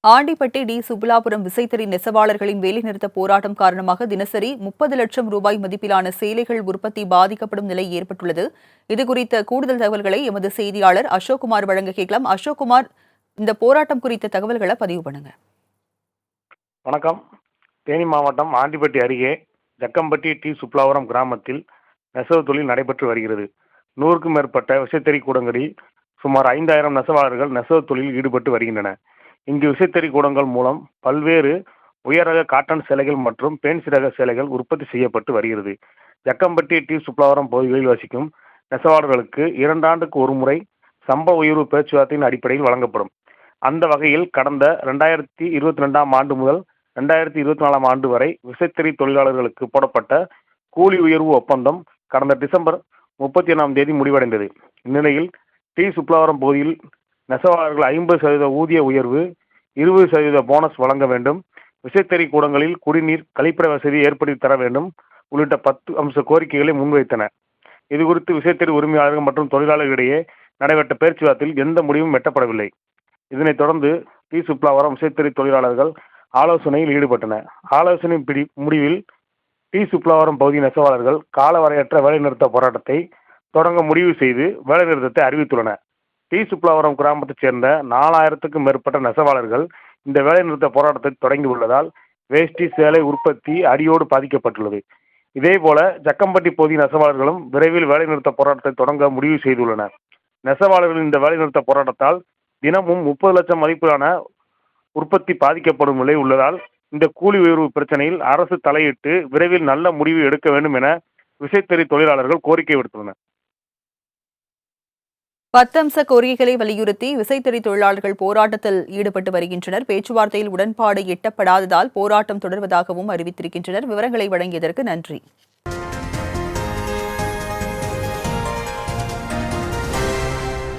Andipatti D Suppulapuram விசைத்தறி நெசவாளர்களின் வேலைநிறுத்த போராட்டம் காரணமாக தினசரி 30 லட்சம் ரூபாய் மதிப்பிலான சேலைகள் உற்பத்தி பாதிக்கப்படும் நிலை ஏற்பட்டுள்ளது. இதுகுறித்த கூடுதல் தகவல்களை எமது செய்தியாளர் அசோக்குமார் வழங்க கேட்கலாம். அசோக்குமார், இந்த போராட்டம் குறித்த தகவல்களை பதிவு பண்ணுங்க. வணக்கம். தேனி மாவட்டம் ஆண்டிப்பட்டி அருகே ஜக்கம்பட்டி டி சுப்புலாபுரம் கிராமத்தில் நெசவு தொழில் நடைபெற்று வருகிறது. 100க்கும் மேற்பட்ட விசைத்தறி கூடங்களில் சுமார் 5000 நெசவாளர்கள் நெசவு தொழிலில் ஈடுபட்டு வருகின்றனர். இங்கு விசைத்தறி கூடங்கள் மூலம் பல்வேறு உயரக காட்டன் சேலைகள் மற்றும் பேன்சி ரக சேலைகள் உற்பத்தி செய்யப்பட்டு வருகிறது. ஜக்கம்பட்டி டி சுப்புலாபுரம் பகுதிகளில் வசிக்கும் நெசவாளர்களுக்கு 2 ஆண்டுக்கு ஒரு முறை சம்பள உயர்வு பேச்சுவார்த்தையின் அடிப்படையில் வழங்கப்படும். அந்த வகையில் கடந்த 2022ஆம் ஆண்டு முதல் 2024ஆம் ஆண்டு வரை விசைத்தறி தொழிலாளர்களுக்கு போடப்பட்ட கூலி உயர்வு ஒப்பந்தம் கடந்த டிசம்பர் 31ஆம் தேதி முடிவடைந்தது. இந்நிலையில் டி சுப்புலாபுரம் பகுதியில் நெசவாளர்கள் 50% ஊதிய உயர்வு, 20% போனஸ் வழங்க வேண்டும், விசைத்தறி கூடங்களில் குடிநீர், கழிப்பிட வசதி ஏற்படுத்தி தர வேண்டும் உள்ளிட்ட 10 அம்ச கோரிக்கைகளை முன்வைத்தனர். இதுகுறித்து விசைத்தறி உரிமையாளர்கள் மற்றும் தொழிலாளர்களிடையே நடைபெற்ற பேச்சுவார்த்தையில் எந்த முடிவும் எட்டப்படவில்லை. இதனைத் தொடர்ந்து டி சுப்புலாபுரம் விசைத்தறி தொழிலாளர்கள் ஆலோசனையில் ஈடுபட்டனர். ஆலோசனை முடிவில் டி சுப்புலாபுரம் பகுதி நெசவாளர்கள் காலவரையற்ற வேலைநிறுத்த போராட்டத்தை தொடங்க முடிவு செய்து வேலைநிறுத்தத்தை அறிவித்துள்ளனர். டி சுப்புலாபுரம் கிராமத்தைச் சேர்ந்த 4000க்கும் மேற்பட்ட நெசவாளர்கள் இந்த வேலைநிறுத்த போராட்டத்தை தொடங்கியுள்ளதால் வேஷ்டி சேலை உற்பத்தி அடியோடு பாதிக்கப்பட்டுள்ளது. இதேபோல ஜக்கம்பட்டி பகுதி நெசவாளர்களும் விரைவில் வேலைநிறுத்த போராட்டத்தை தொடங்க முடிவு செய்துள்ளனர். நெசவாளர்களின் இந்த வேலைநிறுத்த போராட்டத்தால் தினமும் 30 லட்சம் மதிப்பிலான உற்பத்தி பாதிக்கப்படும் நிலை உள்ளதால் இந்த கூலி உயர்வு பிரச்சனையில் அரசு தலையிட்டு விரைவில் நல்ல முடிவு எடுக்க வேண்டும் என விசைத்தறி தொழிலாளர்கள் கோரிக்கை விடுத்துள்ளனர். 10 அம்ச கோரிக்கைகளை வலியுறுத்தி விசைத்தறி தொழிலாளர்கள் போராட்டத்தில் ஈடுபட்டு வருகின்றனர். பேச்சுவார்த்தையில் உடன்பாடு எட்டப்படாததால் போராட்டம் தொடர்வதாகவும் அறிவித்திருக்கின்றனர். விவரங்களை வழங்கியதற்கு நன்றி.